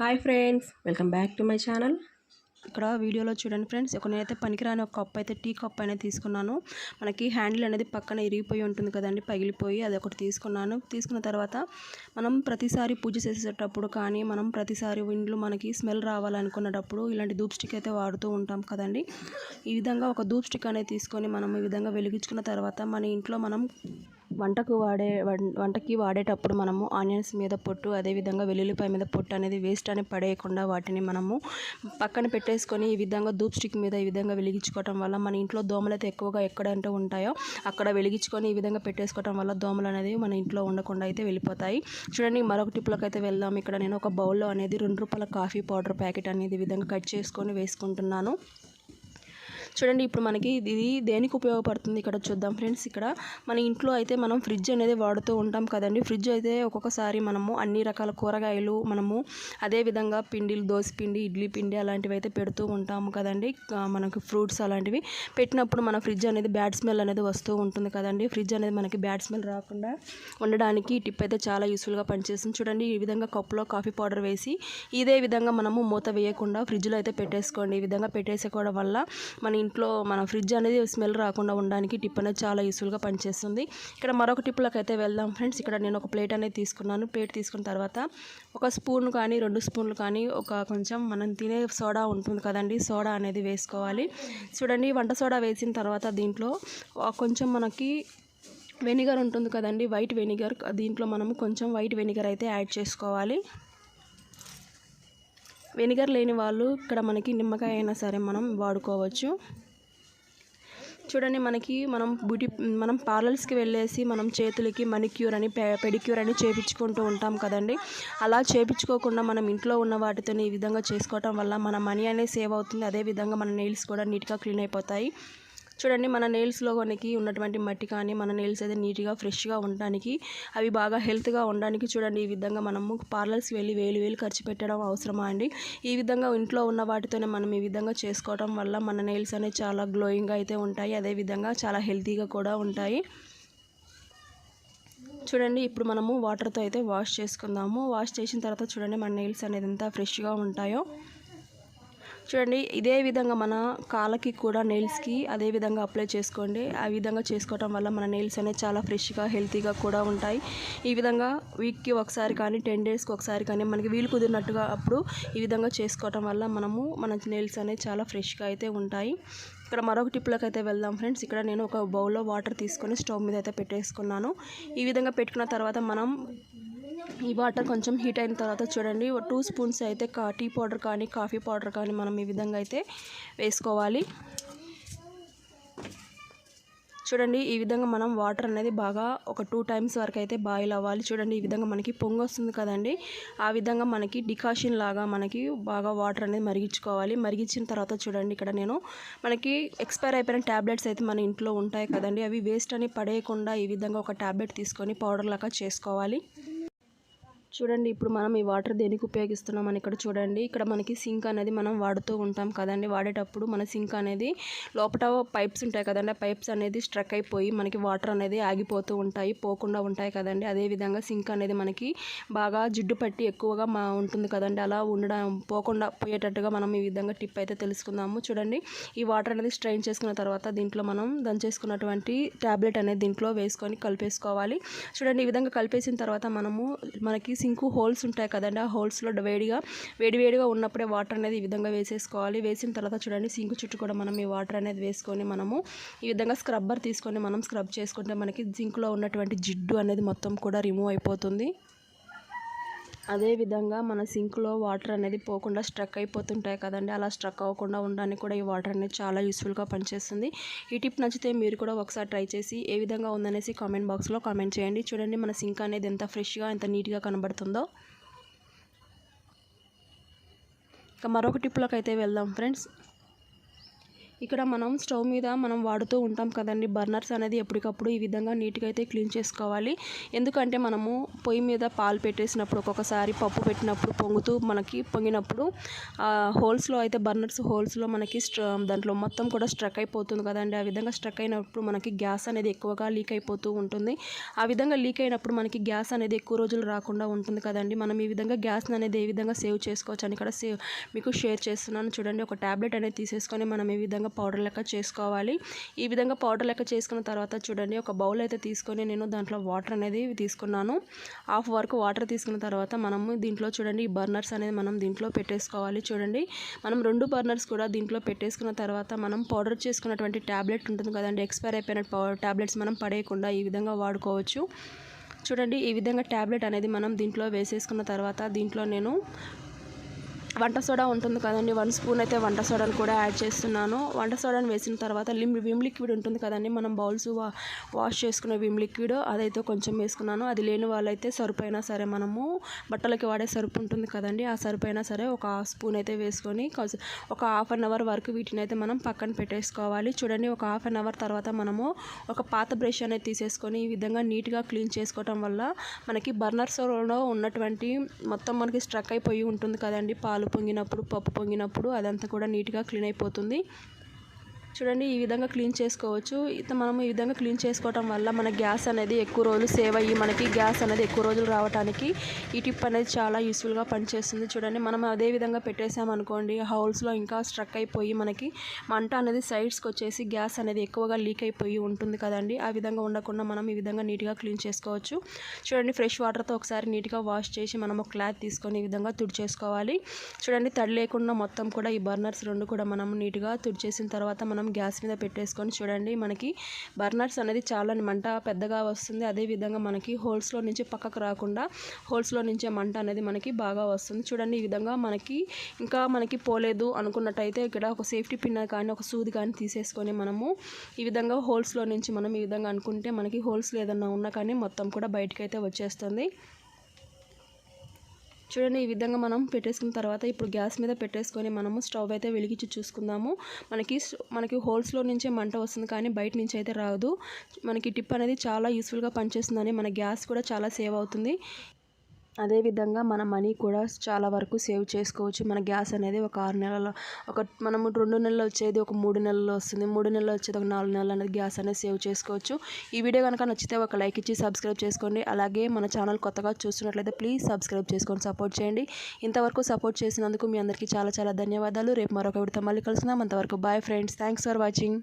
Hi friends, welcome back to my channel. ఇక్కడ వీడియోలో చూడండి ఫ్రెండ్స్, నేనైతే పనికిరాని ఒక కప్ అయితే టీ కప్ అనేది తీసుకున్నాను. మనకి హ్యాండిల్ అనేది పక్కన ఇరిగిపోయి ఉంటుంది కదండి, పగిలిపోయి అది ఒకటి తీసుకున్నాను. తీసుకున్న తర్వాత మనం ప్రతిసారి పూజ చేసేటప్పుడు కానీ మనం ప్రతిసారి ఇంట్లో మనకి స్మెల్ రావాలనుకున్నప్పుడు ఇలాంటి ధూప్ స్టిక్ అయితే వాడుతూ ఉంటాం కదండి. ఈ విధంగా ఒక ధూప్ స్టిక్ అనేది తీసుకొని మనం ఈ విధంగా వెలిగించుకున్న తర్వాత మన ఇంట్లో మనం వంటకి వాడేటప్పుడు మనము ఆనియన్స్ మీద పొట్టు, అదేవిధంగా వెల్లుల్లిపాయ మీద పొట్టు అనేది వేస్ట్ అని పడేయకుండా వాటిని మనము పక్కన పెట్టేసుకొని ఈ విధంగా ధూప్ స్టిక్ మీద ఈ విధంగా వెలిగించుకోవటం వల్ల మన ఇంట్లో దోమలు అయితే ఎక్కువగా ఎక్కడంటే ఉంటాయో అక్కడ వెలిగించుకొని ఈ విధంగా పెట్టేసుకోవటం వల్ల దోమలు అనేది మన ఇంట్లో ఉండకుండా అయితే వెళ్ళిపోతాయి. చూడండి, మరొక టిప్లోకి అయితే వెళ్దాం. ఇక్కడ నేను ఒక బౌల్లో అనేది ₹2 కాఫీ పౌడర్ ప్యాకెట్ అనేది ఈ విధంగా కట్ చేసుకొని వేసుకుంటున్నాను. చూడండి, ఇప్పుడు మనకి ఇది దేనికి ఉపయోగపడుతుంది ఇక్కడ చూద్దాం ఫ్రెండ్స్. ఇక్కడ మన ఇంట్లో అయితే మనం ఫ్రిడ్జ్ అనేది వాడుతూ ఉంటాం కదండి. ఫ్రిడ్జ్ అయితే ఒక్కొక్కసారి మనము అన్ని రకాల కూరగాయలు మనము అదేవిధంగా పిండిలు, దోశ పిండి, ఇడ్లీ పిండి అలాంటివి అయితే పెడుతూ ఉంటాము కదండి. మనకి ఫ్రూట్స్ అలాంటివి పెట్టినప్పుడు మన ఫ్రిడ్జ్ అనేది బ్యాడ్ స్మెల్ అనేది వస్తూ ఉంటుంది కదండి. ఫ్రిడ్జ్ అనేది మనకి బ్యాడ్ స్మెల్ రాకుండా ఉండడానికి ఈ టిప్ అయితే చాలా యూస్ఫుల్గా పనిచేస్తుంది. చూడండి, ఈ విధంగా కప్పులో కాఫీ పౌడర్ వేసి ఇదే విధంగా మనము మూత వేయకుండా ఫ్రిడ్జ్లో అయితే పెట్టేసుకోండి. ఈ విధంగా పెట్టేసుకోవడం వల్ల మన ఫ్రిడ్జ్ అనేది స్మెల్ రాకుండా ఉండడానికి టిప్ అనేది చాలా యూస్ఫుల్గా పనిచేస్తుంది. ఇక్కడ మరొక టిప్లోకి అయితే వెళ్దాం ఫ్రెండ్స్. ఇక్కడ నేను ఒక ప్లేట్ అనేది తీసుకున్నాను. ప్లేట్ తీసుకున్న తర్వాత ఒక స్పూన్ కానీ 2 స్పూన్లు కానీ కొంచెం మనం తినే సోడా ఉంటుంది కదండి, సోడా అనేది వేసుకోవాలి. చూడండి, వంట సోడా వేసిన తర్వాత దీంట్లో కొంచెం మనకి వెనిగర్ ఉంటుంది కదండి, వైట్ వెనిగర్. దీంట్లో మనము కొంచెం వైట్ వెనిగర్ అయితే యాడ్ చేసుకోవాలి. వెనిగర్ లేని వాళ్ళు ఇక్కడ మనకి నిమ్మకాయ అయినా సరే మనం వాడుకోవచ్చు. చూడండి, మనం పార్లర్స్కి వెళ్ళేసి మనం చేతులకి మణిక్యూర్ అని పెడిక్యూర్ అని చేయించుకుంటూ ఉంటాం కదండి. అలా చేయించుకోకుండా మనం ఇంట్లో ఉన్న వాటితో ఈ విధంగా చేసుకోవటం వల్ల మన మనీ అనేది సేవ్ అవుతుంది. అదేవిధంగా మన నెయిల్స్ కూడా నీట్గా క్లీన్ అయిపోతాయి. చూడండి, మన నెయిల్స్లో మనకి ఉన్నటువంటి మట్టి కానీ మన నెయిల్స్ అయితే నీట్గా ఫ్రెష్గా ఉండడానికి, అవి బాగా హెల్త్గా ఉండడానికి చూడండి ఈ విధంగా మనము పార్లర్స్కి వెళ్ళి వేలు ఖర్చు పెట్టడం అవసరమా అండి? ఈ విధంగా ఇంట్లో ఉన్న వాటితోనే మనం ఈ విధంగా చేసుకోవడం వల్ల మన నెయిల్స్ అనేవి చాలా గ్లోయింగ్గా అయితే ఉంటాయి. అదేవిధంగా చాలా హెల్తీగా కూడా ఉంటాయి. చూడండి, ఇప్పుడు మనము వాటర్తో అయితే వాష్ చేసుకుందాము. వాష్ చేసిన తర్వాత చూడండి మన నెయిల్స్ అనేది ఎంత ఫ్రెష్గా ఉంటాయో. చూడండి, ఇదే విధంగా మన కాళ్ళకి కూడా నెయిల్స్కి అదే విధంగా అప్లై చేసుకోండి. ఆ విధంగా చేసుకోవటం వల్ల మన నెయిల్స్ అనేవి చాలా ఫ్రెష్గా హెల్తీగా కూడా ఉంటాయి. ఈ విధంగా వీక్కి ఒకసారి కానీ 10 డేస్కి ఒకసారి కానీ మనకి వీలు కుదిరినట్టుగా అప్పుడు ఈ విధంగా చేసుకోవటం వల్ల మన నెయిల్స్ అనేవి చాలా ఫ్రెష్గా అయితే ఉంటాయి. ఇక్కడ మరొక టిప్లోకి అయితే వెళ్దాం ఫ్రెండ్స్. ఇక్కడ నేను ఒక బౌల్లో వాటర్ తీసుకొని స్టవ్ మీద అయితే పెట్టేసుకున్నాను. ఈ విధంగా పెట్టుకున్న తర్వాత మనం ఈ వాటర్ కొంచెం హీట్ అయిన తర్వాత చూడండి 2 స్పూన్స్ అయితే టీ పౌడర్ కానీ కాఫీ పౌడర్ కానీ మనం ఈ విధంగా అయితే వేసుకోవాలి. చూడండి, ఈ విధంగా మనం వాటర్ అనేది బాగా ఒక 2 టైమ్స్ వరకు అయితే బాయిల్ అవ్వాలి. చూడండి, ఈ విధంగా మనకి పొంగు వస్తుంది కదండి, ఆ విధంగా మనకి డికాషన్ లాగా మనకి బాగా వాటర్ అనేది మరిగించుకోవాలి. మరిగించిన తర్వాత చూడండి, ఇక్కడ నేను మనకి ఎక్స్పైర్ అయిపోయిన ట్యాబ్లెట్స్ అయితే మన ఇంట్లో ఉంటాయి కదండి, అవి వేస్ట్ అని పడేయకుండా ఈ విధంగా ఒక ట్యాబ్లెట్ తీసుకొని పౌడర్ లాగా చేసుకోవాలి. చూడండి, ఇప్పుడు మనం ఈ వాటర్ దేనికి ఉపయోగిస్తున్నామని ఇక్కడ చూడండి. ఇక్కడ మనకి సింక్ అనేది మనం వాడుతూ ఉంటాం కదండి. వాడేటప్పుడు మన సింక్ అనేది లోపల పైప్స్ ఉంటాయి కదండి, ఆ పైప్స్ అనేది స్ట్రక్ అయిపోయి మనకి వాటర్ అనేది ఆగిపోతూ ఉంటాయి, పోకుండా ఉంటాయి కదండి. అదేవిధంగా సింక్ అనేది మనకి బాగా జిడ్డు పట్టి ఎక్కువగా ఉంటుంది కదండి, అలా పోకుండా పోయేటట్టుగా మనం ఈ విధంగా టిప్ అయితే తెలుసుకుందాము. చూడండి, ఈ వాటర్ అనేది స్ట్రెయిన్ చేసుకున్న తర్వాత దీంట్లో మనం దంచేసుకున్నటువంటి ట్యాబ్లెట్ అనేది దీంట్లో వేసుకొని కలిపేసుకోవాలి. చూడండి, ఈ విధంగా కలిపేసిన తర్వాత మనకి సింకు హోల్స్ ఉంటాయి కదండి, ఆ హోల్స్లో వేడిగా ఉన్నప్పుడే వాటర్ అనేది ఈ విధంగా వేసేసుకోవాలి. వేసిన తర్వాత చూడండి, సింకు చుట్టూ కూడా మనం ఈ వాటర్ అనేది వేసుకొని మనము ఈ విధంగా స్క్రబ్బర్ తీసుకొని మనం స్క్రబ్ చేసుకుంటే మనకి సింక్లో ఉన్నటువంటి జిడ్డు అనేది మొత్తం కూడా రిమూవ్ అయిపోతుంది. అదేవిధంగా మన సింక్లో వాటర్ అనేది పోకుండా స్ట్రక్ అయిపోతుంటాయి కదండి, అలా స్ట్రక్ అవ్వకుండా ఉండడానికి కూడా ఈ వాటర్ అనేది చాలా యూస్ఫుల్గా పనిచేస్తుంది. ఈ టిప్ నచ్చితే మీరు కూడా ఒకసారి ట్రై చేసి ఏ విధంగా ఉందనేసి కామెంట్ బాక్స్లో కామెంట్ చేయండి. చూడండి, మన సింక్ అనేది ఎంత ఫ్రెష్గా ఎంత నీట్గా కనబడుతుందో. ఇక మరొక టిప్లోకి అయితే వెళ్దాం ఫ్రెండ్స్. ఇక్కడ మనం స్టవ్ మీద మనం వాడుతూ ఉంటాం కదండి బర్నర్స్ అనేది ఎప్పటికప్పుడు ఈ విధంగా నీట్గా అయితే క్లీన్ చేసుకోవాలి. ఎందుకంటే మనము పొయ్యి మీద పాలు పెట్టేసినప్పుడు ఒక్కొక్కసారి పప్పు పెట్టినప్పుడు పొంగినప్పుడు హోల్స్లో అయితే బర్నర్స్ హోల్స్లో మనకి దాంట్లో మొత్తం కూడా స్ట్రక్ అయిపోతుంది కదండి. ఆ విధంగా స్ట్రక్ అయినప్పుడు మనకి గ్యాస్ అనేది ఎక్కువగా లీక్ అయిపోతూ ఉంటుంది. ఆ విధంగా లీక్ అయినప్పుడు మనకి గ్యాస్ అనేది ఎక్కువ రోజులు రాకుండా ఉంటుంది కదండి. మనం ఈ విధంగా గ్యాస్ అనేది ఏ విధంగా సేవ్ చేసుకోవచ్చు అని ఇక్కడ మీకు షేర్ చేస్తున్నాను. చూడండి, ఒక ట్యాబ్లెట్ అనేది తీసేసుకొని మనం ఈ విధంగా పౌడర్ లెక్క చేసుకోవాలి. ఈ విధంగా పౌడర్ లెక్క చేసుకున్న తర్వాత చూడండి, ఒక బౌల్ అయితే తీసుకొని నేను దాంట్లో వాటర్ అనేది తీసుకున్నాను. హాఫ్ వరకు వాటర్ తీసుకున్న తర్వాత మనము దీంట్లో చూడండి ఈ బర్నర్స్ అనేది మనం దీంట్లో పెట్టేసుకోవాలి. చూడండి, మనం 2 బర్నర్స్ కూడా దీంట్లో పెట్టేసుకున్న తర్వాత మనం పౌడర్ చేసుకున్నటువంటి ట్యాబ్లెట్ ఉంటుంది కదండి, ఎక్స్పైర్ అయిపోయిన ట్యాబ్లెట్స్ మనం పడేయకుండా ఈ విధంగా వాడుకోవచ్చు. చూడండి, ఈ విధంగా ట్యాబ్లెట్ అనేది మనం దీంట్లో వేసేసుకున్న తర్వాత దీంట్లో నేను వంట సోడా ఉంటుంది కదండి, 1 స్పూన్ అయితే వంట సోడాను కూడా యాడ్ చేస్తున్నాను. వంట సోడాను వేసిన తర్వాత విమ్ లిక్విడ్ ఉంటుంది కదండి, మనం బౌల్స్ వాష్ చేసుకునే విమ్ లిక్విడ్ అదైతే కొంచెం వేసుకున్నాను. అది లేని వాళ్ళైతే సరుపు అయినా సరే, మనము బట్టలకి వాడే సరుపు ఉంటుంది కదండి, ఆ సరుపు అయినా సరే ఒక స్పూన్ అయితే వేసుకొని ఒక హాఫ్ అన్ అవర్ వరకు వీటిని అయితే మనం పక్కన పెట్టేసుకోవాలి. చూడండి, ఒక హాఫ్ అన్ అవర్ తర్వాత మనము ఒక పాత బ్రష్ అనేది తీసేసుకొని ఈ విధంగా నీట్గా క్లీన్ చేసుకోవటం వల్ల మనకి బర్నర్స్లో ఉన్నటువంటి మొత్తం మనకి స్ట్రక్ అయిపోయి ఉంటుంది కదండి, పాలు పొంగినప్పుడు పప్పు పొంగినప్పుడు అదంతా కూడా నీట్గా క్లీన్ అయిపోతుంది. చూడండి, ఈ విధంగా క్లీన్ చేసుకోవచ్చు. మనం ఈ విధంగా క్లీన్ చేసుకోవటం వల్ల మన గ్యాస్ అనేది ఎక్కువ రోజులు సేవ్ అయ్యి మనకి గ్యాస్ అనేది ఎక్కువ రోజులు రావడానికి ఈ టిప్ అనేది చాలా యూస్ఫుల్గా పనిచేస్తుంది. చూడండి, మనం అదే విధంగా పెట్టేసామనుకోండి, హౌల్స్లో ఇంకా స్ట్రక్ అయిపోయి మనకి మంట అనేది సైడ్స్కి వచ్చేసి గ్యాస్ అనేది ఎక్కువగా లీక్ అయిపోయి ఉంటుంది కదండి. ఆ విధంగా ఉండకుండా మనం ఈ విధంగా నీట్గా క్లీన్ చేసుకోవచ్చు. చూడండి, ఫ్రెష్ వాటర్తో ఒకసారి నీట్గా వాష్ చేసి మనం ఒక క్లాత్ తీసుకొని ఈ విధంగా తుడిచేసుకోవాలి. చూడండి, తడి లేకుండా మొత్తం కూడా ఈ బర్నర్స్ 2 కూడా మనం నీట్గా తుడిచేసిన తర్వాత మనం గ్యాస్ మీద పెట్టేసుకొని చూడండి, మనకి బర్నర్స్ అనేది చాలా మంట పెద్దగా వస్తుంది. అదేవిధంగా మనకి హోల్స్లో నుంచి పక్కకు రాకుండా హోల్స్లో నుంచే మంట అనేది మనకి బాగా వస్తుంది. చూడండి, ఈ విధంగా మనకి పోలేదు అనుకున్నట్టయితే ఇక్కడ ఒక సేఫ్టీ పిన్ కానీ ఒక సూది కానీ తీసేసుకొని మనము ఈ విధంగా హోల్స్లో నుంచి మనం ఈ విధంగా అనుకుంటే మనకి హోల్స్లో ఏదన్నా ఉన్నా కానీ మొత్తం కూడా బయటకైతే వచ్చేస్తుంది. చూడండి, ఈ విధంగా మనం పెట్టేసుకున్న తర్వాత ఇప్పుడు గ్యాస్ మీద పెట్టేసుకొని మనము స్టవ్ అయితే వెలిగించి చూసుకుందాము. మనకి హోల్స్లో నుంచే మంట వస్తుంది కానీ బయట నుంచి అయితే రాదు. మనకి టిప్ అనేది చాలా యూస్ఫుల్గా పనిచేస్తుందని మన గ్యాస్ కూడా చాలా సేవ్ అవుతుంది. అదేవిధంగా మన మనీ కూడా చాలా వరకు సేవ్ చేసుకోవచ్చు. మన గ్యాస్ అనేది ఒక 6 నెలల్లో మనము 2 నెలలు వచ్చేది ఒక 3 నెలల్లో వస్తుంది. 3 నెలలు వచ్చేది ఒక 4 నెలలు అనేది గ్యాస్ అనేది సేవ్ చేసుకోవచ్చు. ఈ వీడియో కనుక నచ్చితే ఒక లైక్ ఇచ్చి సబ్స్క్రైబ్ చేసుకోండి. అలాగే మన ఛానల్ కొత్తగా చూస్తున్నట్లయితే ప్లీజ్ సబ్స్క్రైబ్ చేసుకొని సపోర్ట్ చేయండి. ఇంతవరకు సపోర్ట్ చేసినందుకు మీ అందరికీ చాలా చాలా ధన్యవాదాలు. రేపు మరొక వీడియోతో మళ్ళీ కలుసుకుందాం. అంతవరకు bye friends. Thanks for watching.